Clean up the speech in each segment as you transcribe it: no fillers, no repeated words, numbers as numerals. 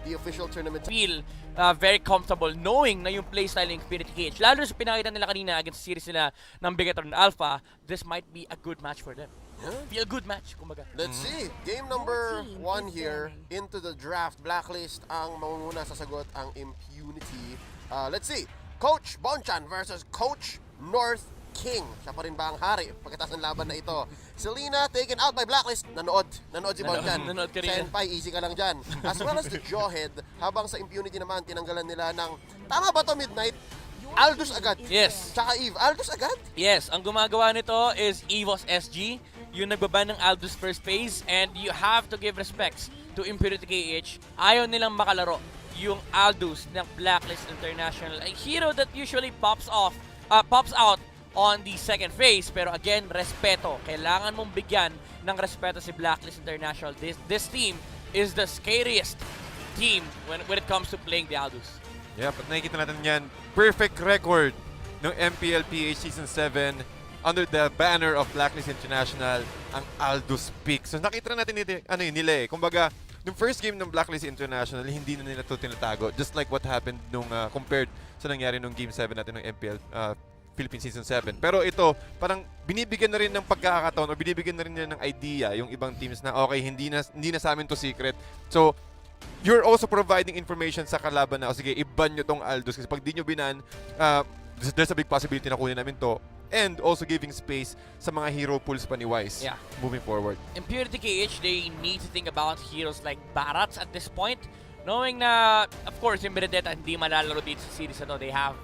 the official tournament. Feel very comfortable knowing na yung playstyle ng Infinity Cage. Lalo sa pinakita nila kanina against series nila ng Bigatron Alpha, this might be a good match for them. Yeah. Feel good match, kumbaga. Let's see. Game number 1 here into the draft. Blacklist ang mamumuna sa sagot ang Impunity. Let's see. Coach Bonchan versus Coach North King. Siya pa rin ba ang hari pagkatapos ng laban na ito? Selena taken out by Blacklist. Nanood si Bonchan. Nanood ka rin. Senpai, easy ka lang dyan. As well as the Jawhead. Habang sa Impunity naman, tinanggalan nila ng, tama ba to Midnight? Aldous agad. Yes. Tsaka Eve. Aldous agad? Yes, ang gumagawa nito is EVOS SG, yung nagbaban ng Aldous first phase, and you have to give respects to Impunity KH. Ayaw nilang makalaro yung Aldous ng Blacklist International, a hero that usually pops out on the second phase, pero again, respeto. Kailangan mong bigyan ng respeto si Blacklist International. This team is the scariest team when it comes to playing the Aldous. Yep, at nakikita natin yan. Perfect record ng MPLPH Season 7 under the banner of Blacklist International, ang Aldous Peak. So nakita na natin nila eh. Kumbaga, nung first game ng Blacklist International, hindi na nila ito tinatago. Just like what happened nung compared sa nangyari nung Game 7 natin ng MPL Philippines Season 7. Pero ito, parang binibigyan na rin ng pagkakataon o binibigyan na rin nila ng idea yung ibang teams na okay, hindi na sa amin to secret. So, you're also providing information sa kalaban na, sige, iban nyo tong Aldous kasi pag di nyo binan, there's a big possibility na kunin namin to. And also giving space sa mga hero pools pa ni Wise moving forward. Impunity KH, they need to think about heroes like Barats at this point. Knowing na, of course, yung Benedetta hindi malalaro dito sa series. They have,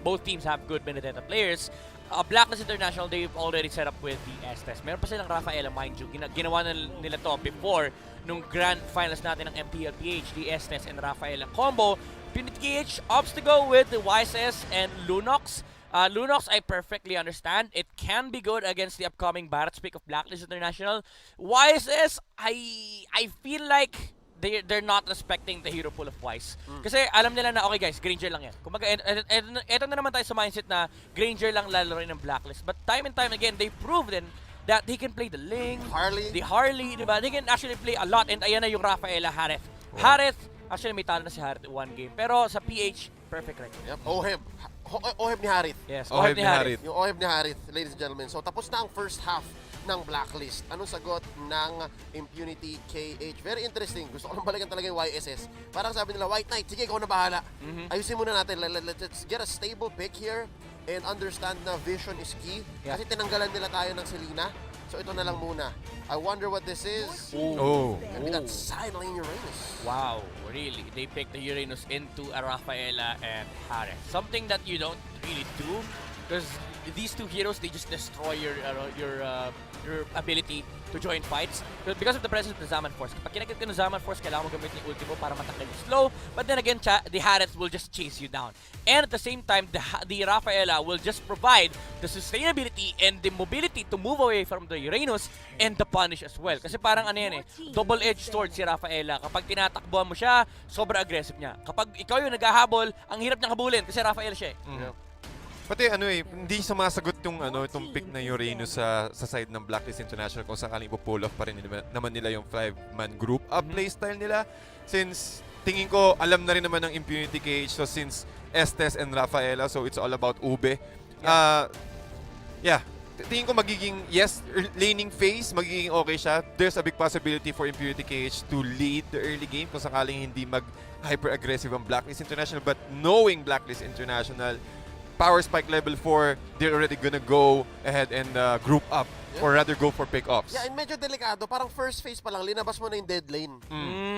both teams have good Benedetta players. Blacklist International, they've already set up with the Estes. Meron pa silang Rafaela, mind you. Ginawa na nila to before nung grand finals natin ng MPLPH, the Estes and Rafaela combo. Impunity KH opts to go with the YSS and Lunox. Lunox, I perfectly understand. It can be good against the upcoming Barats pick of Blacklist International. YSS, I feel like they're not respecting the hero pool of Wise. Kasi alam nila na, okay guys, Granger lang yan. Kumbaga, eto na naman tayo sa mindset na Granger lang lalaroin ng Blacklist. But time and time again, they've proven that they can play the Ling, the Harley, diba? They can actually play a lot. And ayan na yung Rafaela, Harith. Harith, actually may talo na si Harith one game. Pero sa PH, perfect record. Yep. Oheb ni Harith. Yes, Oheb ni Harith. Yung Oheb ni Harith, ladies and gentlemen. So tapos na ang first half ng Blacklist. Anong sagot ng Impunity KH? Very interesting. Gusto ko lang balikan talaga yung YSS. Parang sabi nila, White Knight, sige, ikaw na bahala. Ayusin muna natin. Let's get a stable pick here and understand na vision is key. Kasi tinanggalan nila tayo ng Selena. So ito na lang muna. I wonder what this is. Maybe that's sideline Uranus. Wow, really? They picked the Uranus into a Rafaela and Harith. Something that you don't really do, because these two heroes, they just destroy your ability to join fights. Because of the presence of the Zaman Force. Kapag kinakit ka ng Zaman Force, kailangan mo gamitin yung ultimo para matakal yung slow. But then again, the Harith will just chase you down. And at the same time, the Rafaela will just provide the sustainability and the mobility to move away from the Uranus and the punish as well. Kasi parang ano yan double-edged sword si Rafaela. Kapag tinatakbuhan mo siya, sobrang aggressive niya. Kapag ikaw yung naghahabol, ang hirap niyang habulin kasi Rafaela siya Pati hindi sumasagot itong pick na Uranus sa side ng Blacklist International kung sakaling ipo-pull off pa rin naman nila yung 5-man group playstyle nila. Since tingin ko alam na rin naman ng Impunity KH, so since Estes and Rafaela, so it's all about Ube. Tingin ko magiging, laning phase, magiging okay siya. There's a big possibility for Impunity KH to lead the early game kung sakaling hindi mag-hyper-aggressive ang Blacklist International. But knowing Blacklist International, Power Spike level 4, they're already gonna go ahead and group up or rather go for pick-offs. Yeah, and medyo delikado. Parang first phase pa lang, linabas mo na yung dead lane.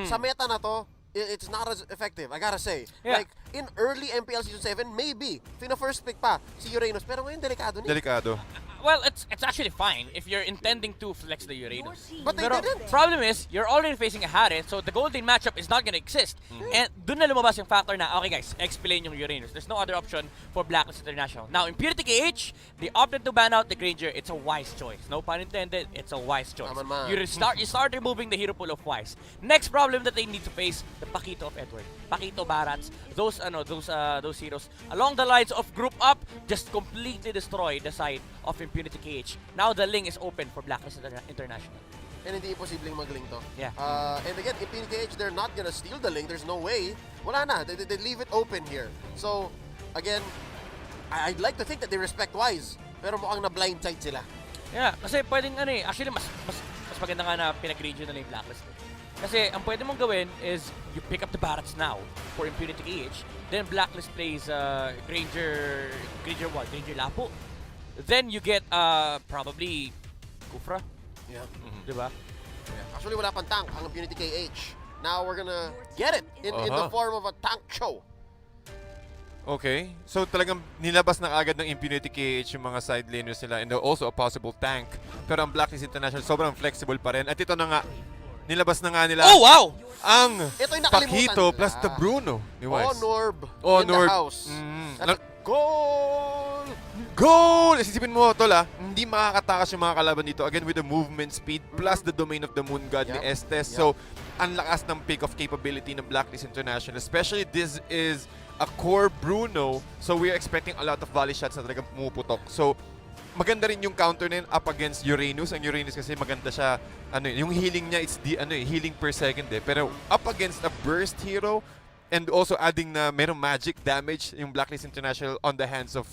Sa meta na to, it's not as effective, I gotta say. Like, in early MPL Season 7, maybe, first pick pa si Uranus. Pero ngayon, delikado niya. Delikado. Well, it's actually fine if you're intending to flex the Uranus. But they didn't. Problem is, you're already facing a Harith, so the golden matchup is not gonna exist. And dun na lumabas yung factor na, okay guys, explain yung Uranus. There's no other option for Blacklist International. Now, Impunity KH, they opted to ban out the Granger. It's a wise choice. No pun intended, it's a wise choice. You start removing the hero pool of Wise. Next problem that they need to face, the Pakito of Edward. Pakito Barats, those heroes along the lines of group up just completely destroy the side of Impunity KH. Now the link is open for Blacklist International. and hindi imposibleng mag-link to. Yeah. And again, Impunity KH, they're not gonna steal the link. There's no way. Wala na. They leave it open here. So, again, I'd like to think that they respect Wise. Pero mukhang na-blindside sila. Yeah, kasi pwedeng actually mas maganda nga na pinag-regional yung Blacklist. Kasi ang pwede mong gawin is you pick up the Barats now for Impunity KH, then Blacklist plays Granger Lapo. Then you get probably Kufra. Yeah. Diba? Yeah. Actually, wala pang tank ang Impunity KH. Now we're gonna get it in the form of a tank show. Okay. So talagang nilabas na agad ng Impunity KH yung mga side laners nila and also a possible tank. Pero ang Blacklist International sobrang flexible pa rin. At ito na nga, nilabas na nga nila Oh, wow! ang Ito yung nakalimutan Pakito nila. plus the Bruno. Ni Wise. Norb in Norb. the house. At goal! Goal! Isipin mo, tol hindi makakatakas yung mga kalaban dito. Again, with the movement speed plus the domain of the Moon God ni Estes. So, ang lakas ng pick-off capability ng Blacklist International. Especially, this is a core Bruno. So, we are expecting a lot of volley shots na talagang pumuputok. So, maganda rin yung counter na yun up against Uranus. Ang Uranus kasi maganda siya, yung healing niya, it's healing per second Pero up against a burst hero, and also adding na merong magic damage yung Blacklist International on the hands of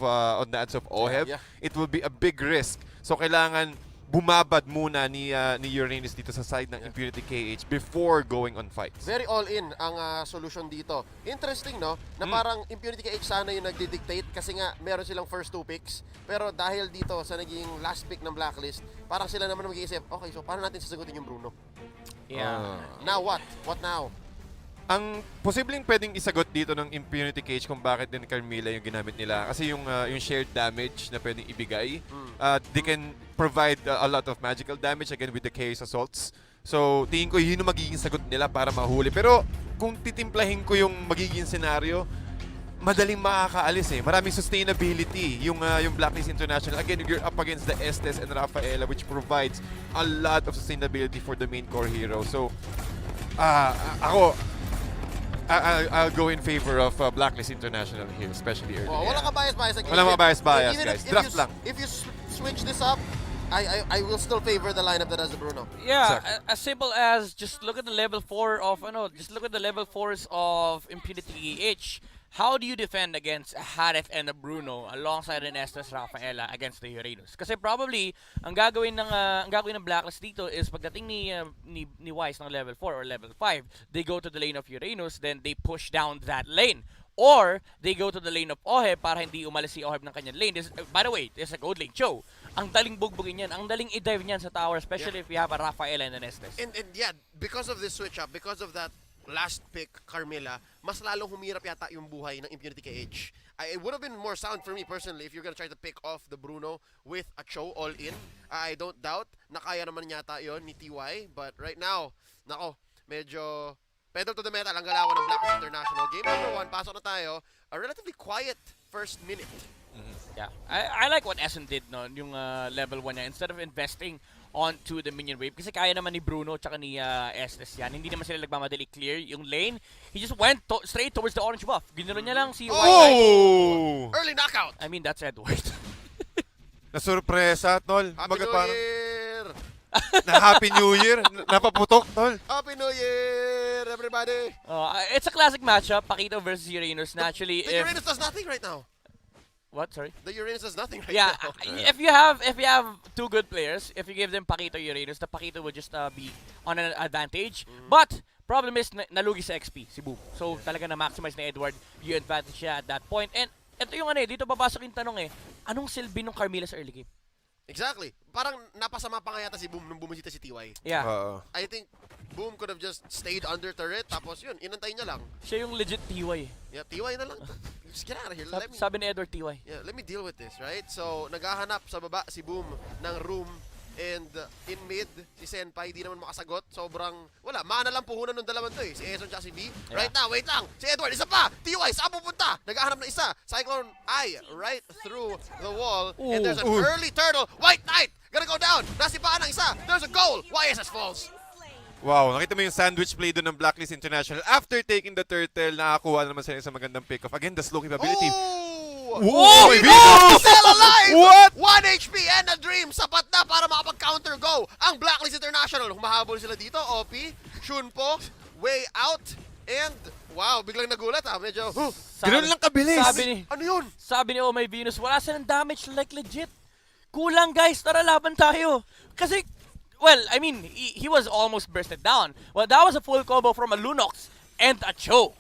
Oheb, it will be a big risk. So kailangan bumabad muna ni Uranus dito sa side ng Impunity KH before going on fights. Very all-in ang solution dito. Interesting, no? Na parang Impunity KH sana yung nagdi-dictate kasi nga meron silang first 2 picks. Pero dahil dito sa naging last pick ng Blacklist, parang sila naman mag-iisip, okay, so paano natin sasagutin yung Bruno? Yeah. Now what? What now? Ang posibleng pwedeng isagot dito ng Impunity Cage kung bakit din Carmilla yung ginamit nila kasi yung shared damage na pwedeng ibigay, they can provide a lot of magical damage again with the chaos assaults. So tingin ko yun yung magiging sagot nila para mahuli. Pero kung titimplahin ko yung magiging scenario, madaling makakaalis Maraming sustainability yung Blacklist International. Again, you're up against the Estes and Rafaela which provides a lot of sustainability for the main core hero. So I'll go in favor of Blacklist International here, especially early. Wala ka bias. Wala mga bias, Even guys. if Draft lang. If you switch this up, I will still favor the lineup that has the Bruno. Yeah, Exactly. as simple as just look at the level 4 of just look at the level 4s of Impunity KH. How do you defend against a Harith and a Bruno alongside an Estes Rafaela against the Uranus? Kasi probably ang gagawin ng Blacklist dito is pagdating ni Wise ng level 4 or level 5, they go to the lane of Uranus, then they push down that lane. Or they go to the lane of Oheb para hindi umalis si Oheb ng kanyang lane. By the way, this is a gold lane show. Ang daling bugbugin yan, ang daling i-dive niyan sa tower, especially if you have a Rafaela and an Estes. And yeah, because of this switch up, because of that last pick, Carmilla, mas lalong humirap yata yung buhay ng Impunity KH. It would have been more sound for me personally if you're gonna try to pick off the Bruno with a Cho all in. I don't doubt na kaya naman yata yon ni TY. But right now, nako, medyo pedal to the metal ang galawan ng Blacklist International. Game number 1, pasok na tayo. A relatively quiet first minute. Yeah, I like what Essen did no, yung level 1 niya. Instead of investing onto the minion wave, kasi kaya naman ni Bruno tsaka ni Estes yan. Hindi naman sila nagmamadali clear yung lane. He just went straight towards the orange buff. Giniro niya lang si Oh! Early knockout! I mean, that's Edward. Nasurpresa, tol. Happy New Year! Na Happy New Year. Napaputok, tol. Happy New Year, everybody! It's a classic matchup, Pakito versus Uranus. Naturally, The Uranus does nothing right now. What? Sorry? The Uranus does nothing right Yeah, now. if you have 2 good players, if you give them Pakito Uranus, the Pakito will just be on an advantage. But problem is nalugi sa XP si Boom. So talaga na maximize na Edward yung advantage siya at that point. And ito yung dito papasok yung tanong anong silbi ng Carmilla sa early game? Exactly. Parang napasama pa nga yata si Boom nung bumisita si TY. Yeah. I think Boom could have just stayed under turret, tapos yun, inantay niya lang. Siya yung legit TY. Yeah, TY na lang. Just get out of here. Sabi ni Edward TY. Yeah, let me deal with this, right? So, naghahanap sa baba si Boom ng room and in mid, si Senpai di naman makasagot. Sobrang, wala, mana lang puhunan ng dalawan to Si Eson at si B. Yeah. Right now, wait lang. Si Edward, isa pa! TY, saan pupunta? Naghahanap ng isa. Cyclone Eye right through the wall. And there's an early turtle. White Knight! Gonna go down. Nasipaan ng isa. There's a goal. YSS falls. Wow, nakita mo yung sandwich play doon ng Blacklist International. After taking the turtle, nakakuha naman sila sa magandang pick-off. Again, the slow capability. Oh! Whoa! Still alive! What? 1 HP and a dream. Sapat na na para makapag-counter go ang Blacklist International. Humahabol sila dito, OP, Shunpo, way out, and wow, biglang nagulat medyo, Ganun lang kabilis. ano yun? Sabi ni Oh My Venus, wala silang damage like legit. Kulang guys, tara laban tayo. Kasi, well, I mean, he was almost bursted down. Well, that was a full combo from a Lunox and a Cho.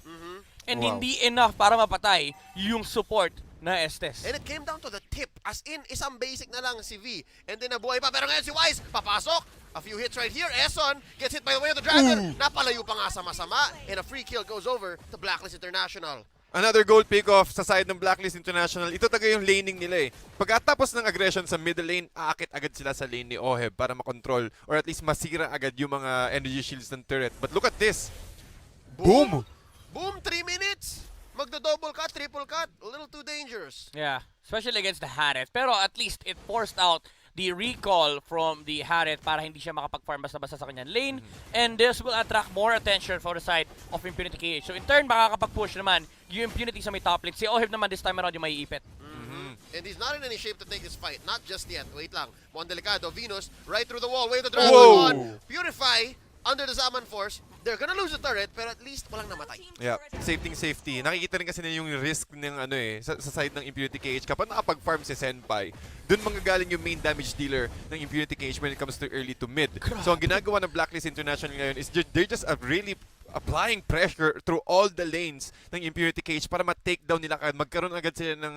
And Wow. hindi enough para mapatay yung support na Estes. And it came down to the tip. As in, isang basic na lang si V. And then nabuhay pa. Pero ngayon si Wise, papasok. A few hits right here. Eson gets hit by the way of the Dragon. Napalayo pa nga sa masama. And a free kill goes over to Blacklist International. Another gold pick-off sa side ng Blacklist International. Ito taga yung laning nila eh. Pagkatapos ng aggression sa middle lane, aakit agad sila sa lane ni Oheb para makontrol or at least masira agad yung mga energy shields ng turret. But look at this. Boom! Boom, 3 minutes. Magdo-double cut, triple cut. A little too dangerous. Yeah, especially against the Harriet. Pero at least it forced out the recall from the Harriet para hindi siya makapag-farm basta-basta sa kanyang lane. And this will attract more attention for the side of Impunity KH. So in turn, makakapag-push naman yung Impunity sa may top lane. Si Oheb naman this time around yung may ipit. And he's not in any shape to take this fight. Not just yet. Wait lang. Mon Delicado, Venus, right through the wall. Wave the Dragon Whoa. on. Purify, under the Zaman Force. They're gonna lose the turret, pero at least walang namatay. Yeah, safety. Nakikita rin kasi na yung risk ng sa side ng Impunity KH. Kapag nakapag-farm si Senpai, dun manggagaling yung main damage dealer ng Impunity KH when it comes to early to mid. So ang ginagawa ng Blacklist International ngayon is they're just really applying pressure through all the lanes ng Impunity KH para ma-take down nila agad. Magkaroon agad sila ng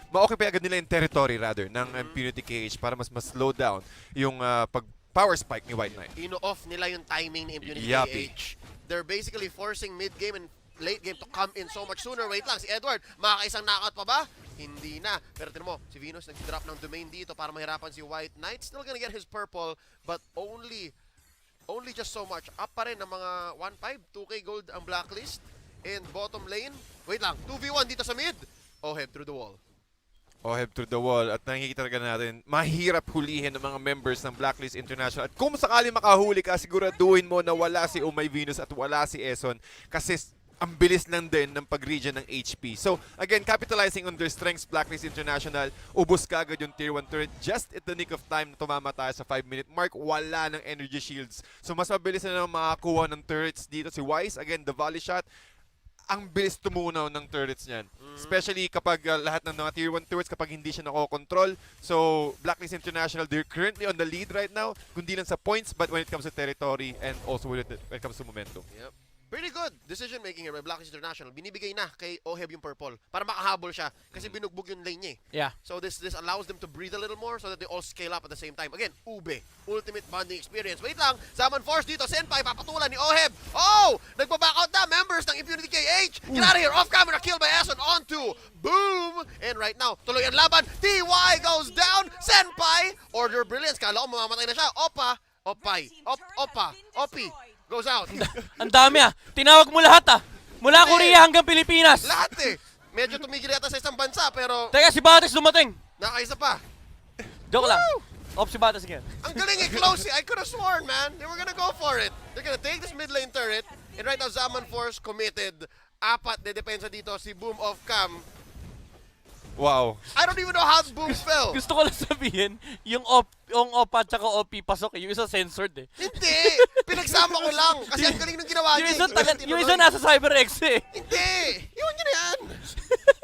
ma-occupy agad nila yung territory rather ng Impunity KH para mas slow down yung power spike ni White Knight. Ino-off nila yung timing ni Impunity Yappy. KH. They're basically forcing mid-game and late game to come in so much sooner. Wait lang, si Edward, makakaisang knockout pa ba? Hindi na. Pero tinan mo, si Venus nag-drop ng domain dito para mahirapan si White Knight. Still gonna get his purple, but only just so much. Up pa rin ng mga 1-5, 2k gold ang Blacklist. And bottom lane, wait lang, 2v1 dito sa mid. Oheb through the wall. Oheb through the wall at nakikita na natin, mahirap hulihin ng mga members ng Blacklist International. At kung sakali makahuli ka, siguraduhin mo na wala si Oh My Venus at wala si Eson kasi ang bilis lang din ng pag-region ng HP. So, again, capitalizing on their strengths, Blacklist International, ubos ka agad yung Tier 1 turret just at the nick of time na tumama tayo sa 5-minute mark. Wala ng energy shields. So, mas mabilis na lang makakuha ng turrets dito. Si Wise, again, the volley shot, ang bilis tumunaw ng turrets niyan. Especially kapag lahat ng mga Tier 1 turrets, kapag hindi siya nakokontrol. So, Blacklist International, they're currently on the lead right now, kundi lang sa points, but when it comes to territory and also when it comes to momentum. Yep. Pretty good decision making here by Blacklist International. Binibigay na kay Oheb yung purple para makahabol siya kasi binugbog yung lane niya eh. Yeah. So this allows them to breathe a little more so that they all scale up at the same time. Again, Ube, ultimate bonding experience. Wait lang, Zaman Force dito, Senpai, papatulan ni Oheb. Oh! Nagpa-back out na, members ng Impunity KH. Get out of here, off camera, kill by Eson, onto, boom! And right now, tuloy ang laban, TY goes down, Senpai, order brilliance, kala ko mamamatay na siya, Opa, Opay, Opa, Opi, goes out. Ang dami Tinawag mo lahat Mula Korea hanggang Pilipinas. Lahat eh. Medyo tumigil yata sa isang bansa pero Teka, si Bates dumating. nakaisa pa. Joke lang. Woo! Off si Bates again. Ang galing eh, close eh. I could have sworn, man. They were gonna go for it. They're gonna take this mid lane turret. And right now, Zaman Force committed. Apat de depensa dito si Boom of Cam. Wow. I don't even know how Boom fell. Gusto ko lang sabihin, yung OPA at saka OP pasok yung isa censored Hindi! Pinagsama ko lang. Kasi ang galing nung ginawa niya. Yung isa nasa CyberX Hindi! Iwan niyo na yan.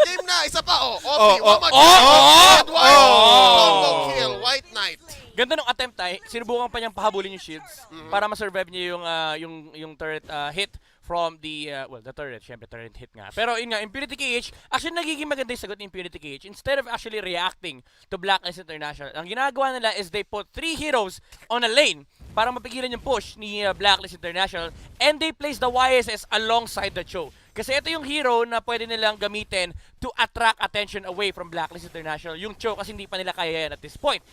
Game na, isa pa OP, Oh, one oh, Edward! oh. Combo kill, White Knight. Ganda nung attempt sinubukan pa niyang pahabulin yung shields para ma-survive niya yung turret hit from the, the turret, syempre turret hit nga. Pero yun nga, Impunity KH, actually nagiging maganda yung sagot ni Impunity KH. Instead of actually reacting to Blacklist International, ang ginagawa nila is they put 3 heroes on a lane para mapigilan yung push ni Blacklist International and they place the YSS alongside the Cho. Kasi ito yung hero na pwede nilang gamitin to attract attention away from Blacklist International. Yung Cho kasi hindi pa nila kaya yan at this point.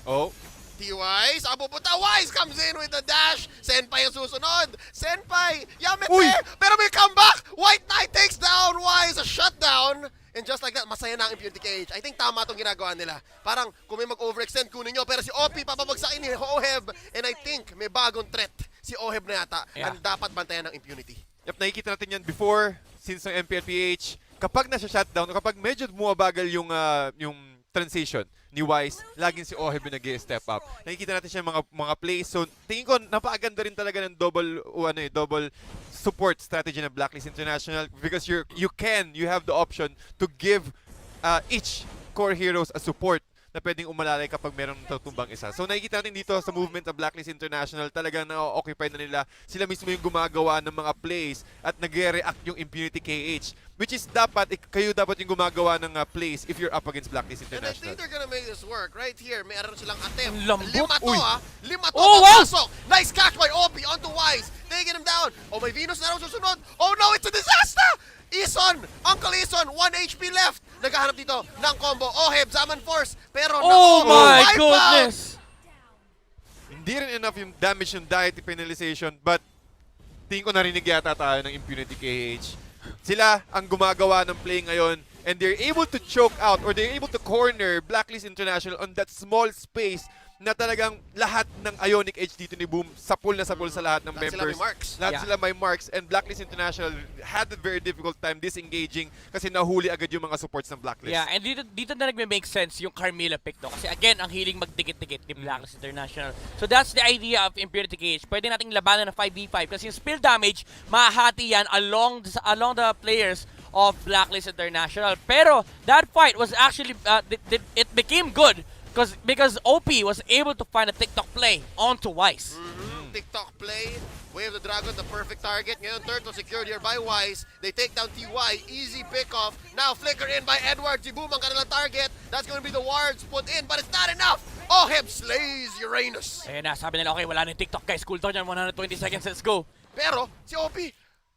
Oh. TY, saan pupunta? Wise comes in with the dash. Senpai ang susunod. Senpai, Yamete, Uy! pero may comeback. White Knight takes down Wise, a shutdown. And just like that, masaya na ang Impunity KH. I think tama itong ginagawa nila. Parang kung may mag-overextend, kunin nyo. Pero si OP papabagsakin ni Oheb. And I think may bagong threat si Oheb na yata. Yeah. Ang dapat bantayan ng Impunity. Yep, nakikita natin yan before, since ng MPLPH, kapag nasa shutdown, kapag medyo bumabagal yung transition ni Wise, laging si Oheb yung nag-step up. Nakikita natin siya yung mga plays. So, tingin ko, napakaganda rin talaga ng double support strategy ng Blacklist International because you have the option to give each core heroes a support na pwedeng umalalay kapag meron tutumbang isa. So nakikita natin dito sa movement ng Blacklist International, talagang na-occupy na nila. Sila mismo yung gumagawa ng mga plays at nagre-react yung Impunity KH. Which is kayo dapat yung gumagawa ng plays if you're up against Blacklist And I International. think they're gonna make this work. Right here, meron silang attempt. Lambot. Lima to, Oh, wow! papasok. Nice catch by Obi onto Wise. Taking him down. Oh, may Venus na raw susunod. Oh no, it's a disaster! Ison! Uncle Ison, 1 HP left. Naghahanap dito ng combo. Oheb, Zaman Force. Pero Oh my wipe out! goodness! Hindi rin enough yung damage ng deity penalization, but tingin ko narinig yata tayo ng Impunity KH. Sila ang gumagawa ng play ngayon and they're able to choke out or they're able to corner Blacklist International on that small space na talagang lahat ng Ionic Edge dito ni Boom sapul sa lahat ng Lahat sila members. may marks. Lahat Yeah. sila may marks and Blacklist International had a very difficult time disengaging kasi nahuli agad yung mga supports ng Blacklist. Yeah, and dito na nagme-make sense yung Carmilla pick to. Kasi again, ang hiling magdikit-dikit ni Blacklist International. So that's the idea of Impurity KH. Pwede nating labanan ng 5v5 kasi yung spill damage, mahahati yan along the players of Blacklist International. Pero that fight was actually, it became good because OP was able to find a TikTok play onto Wise. TikTok play. Wave the Dragon, the perfect target. Ngayon, turtle secured here by Wise. They take down TY. Easy pick-off. Now, flicker in by Edward. Si Boom ang kanilang target. That's going to be the wards put in, but it's not enough. Oheb slays Uranus. Ayun na, sabi nila, okay, wala na yung TikTok guys. Cooldown yan, 120 seconds, let's go. Pero, si OP,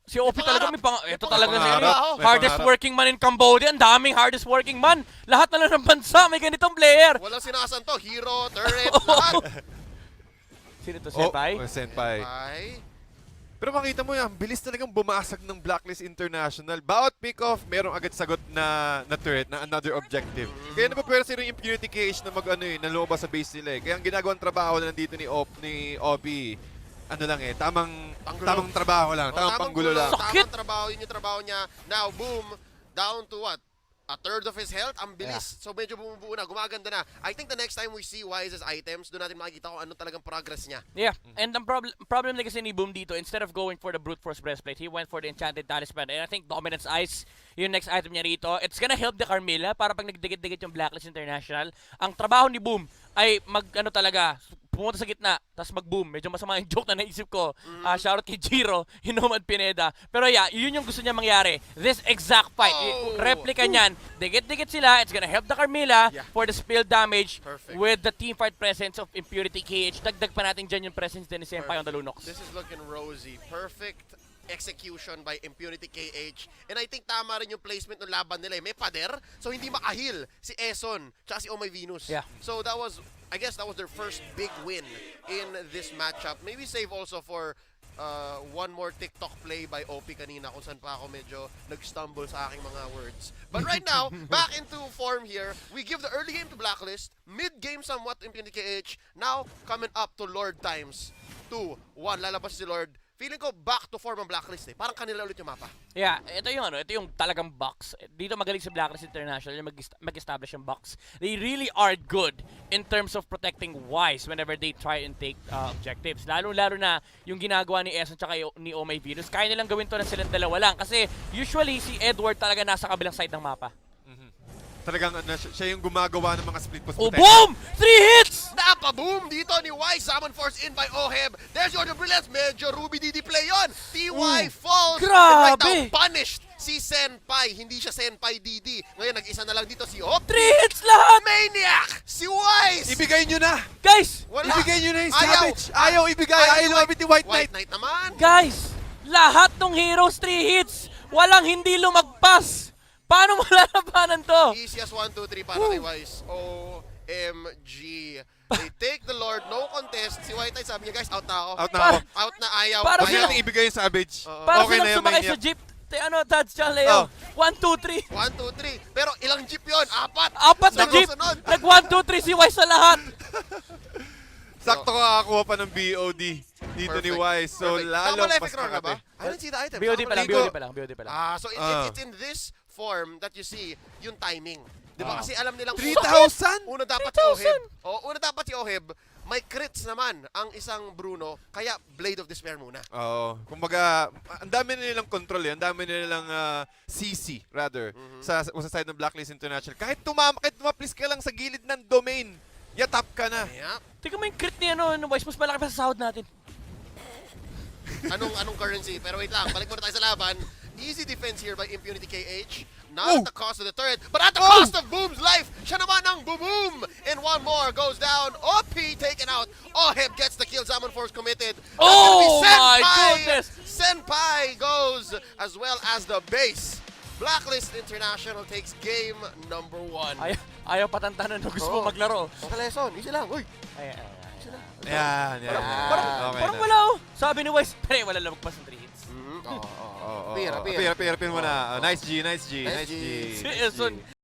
Si OP talaga ito talaga si pangarap. May hardest pangarap. working man in Cambodia. Ang daming hardest working man. Lahat na lang ng bansa may ganitong player. walang sinasan to. Hero, turret, lahat. Sino to, Senpai? Senpai. Ay, Pero makita mo yan, bilis talagang bumasag ng Blacklist International. Bawat pick-off, merong agad sagot na turret, na another objective. Kaya napapwersa yung Impunity KH na na lumabas sa base nila eh. Kaya ang ginagawang trabaho na nandito ni Obi, tamang trabaho lang, tamang panggulo lang. Sakit! Tamang trabaho, yun yung trabaho niya. Now, Boom, down to what? A third of his health, ang bilis. So medyo bumubuo na, gumaganda na. I think the next time we see Wise's items, doon natin makikita kung ano talagang progress niya. Yeah, and ang problem na kasi ni Boom dito, instead of going for the Brute Force Breastplate, he went for the Enchanted Talisman. And I think Dominance Ice, yung next item niya rito, it's gonna help the Carmilla para pag nagdikit-dikit yung Blacklist International. Ang trabaho ni Boom ay pumunta sa gitna, tapos mag-boom. Medyo masama yung joke na naisip ko. Shoutout kay Jiro, Hinomad Pineda. Pero yeah, yun yung gusto niya mangyari. This exact fight. Replica niyan. Dikit-dikit sila. It's gonna help the Carmilla for the spill damage. Perfect. With the teamfight presence of Impurity KH. Dagdag pa natin dyan yung presence din ni Senpai on the Lunox. This is looking rosy. Perfect execution by Impunity KH. And I think tama rin yung placement ng laban nila. May pader, so hindi makahil si Eson tsaka si Omay Venus. Yeah. So I guess that was their first big win in this matchup. Maybe save also for one more TikTok play by OP kanina kung saan pa ako medyo nag-stumble sa aking mga words. But right now, back into form here. We give the early game to Blacklist, mid-game somewhat Impunity KH. Now, coming up to Lord times 2. 1, lalabas si Lord. Feeling ko back to form ang Blacklist eh. Parang kanila ulit yung mapa. Yeah, ito yung talagang box. Dito magaling si Blacklist International yung mag-establish yung box. They really are good in terms of protecting Wise whenever they try and take objectives. Lalo na yung ginagawa ni Eson tsaka ni Omay Venus. Kaya nilang gawin to na silang dalawa lang. Kasi usually si Edward talaga nasa kabilang side ng mapa. Talagang siya yung gumagawa ng mga split post Oh, protection. boom! 3 hits! Napa-boom dito ni Wise. Summon Force in by Oheb. There's your brilliance. Medyo Ruby DD play yun. TY falls. And right Grabe! now, punished si Senpai. Hindi siya Senpai DD. Ngayon, nag-isa na lang dito si Op. 3 hits lahat! Maniac! Si Wise! Ibigay nyo na! Guys! Wala. Ibigay nyo na yung Ayaw. Savage! Ayaw ibigay! Ayaw lumapit ni White Knight! White Knight naman. Guys! Lahat ng heroes 3 hits! Walang hindi lumagpas! Paano malalabanan to? Easiest 1, 2, 3 para kay Wise. OMG. They take the Lord. No contest. Si White Knight sabi niya, guys, out na ako. Out na ako. Out na, ayaw. Para Huwag ayaw. natin ibigay yung Savage. Para Okay na silang yung sumakay Maniac. sa jeep. Touch siya, Leo. 1, 2, 3. 1, 2, 3. Pero ilang jeep yun? 4. Apat na jeep. Sunod. Nag 1, 2, 3 si Wise sa lahat. Sakto kakakuha pa ng BOD dito ni Wise. So, Perfect. lalo Double mas epic roll na ba? makate. I didn't see the item. BOD pa lang, Ligo. BOD pa lang. So it's in this form that you see yung timing. Di ba kasi alam nilang 3,000? una dapat si Oheb. Una dapat si Oheb, may crits naman ang isang Bruno, kaya Blade of Despair muna. Oo. Kumbaga, ang dami na nilang control eh. Ang dami na nilang CC, rather, sa side ng Blacklist International. Kahit tumaplis ka lang sa gilid ng domain, yatap ka na. Yep. Tingnan mo yung crit ni Wise, mas malaki pa sa sahod natin. Anong currency? Pero wait lang, balik muna tayo sa laban. Easy defense here by Impunity KH. Not at the cost of the turret, but at the cost of Boom's life. Siya naman ang Boom! And one more goes down. OP taken out. Oheb gets the kill. Zaman Force committed. That's gonna be My Senpai! goodness! Senpai goes as well as the base. Blacklist International takes game number 1. Ayaw patantanan na gusto mo maglaro. Okay, lesson. Easy lang. Uy. Yan. Parang wala Sabi ni Wise, pero wala lamagpas ng 3 hits. Pira Pin mo na. Nice G. Nice G. Si Eson,